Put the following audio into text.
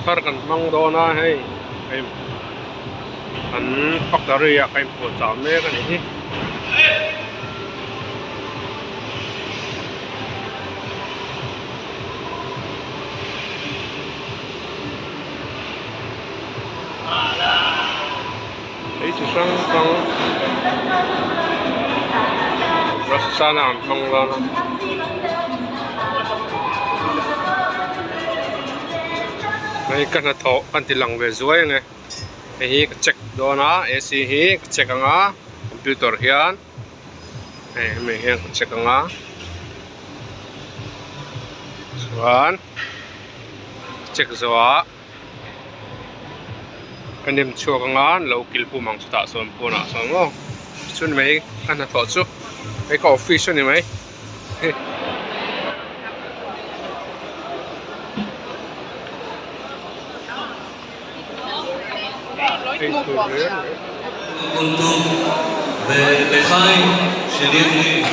thar kan mang do na hei kai an factory ya kai po cha me kan hi ấy chỉ sang sang rất xa nào mang ra này cái nó thọ anh thì lằng về dưới này hi check đó na AC hi check anga computer hian này mình hian check anga chuan check zo kan nim chuak anga lo kil pu mang chuta som puna songo chun mai kan na tho chu mai ka office ni mai ולחיים שלי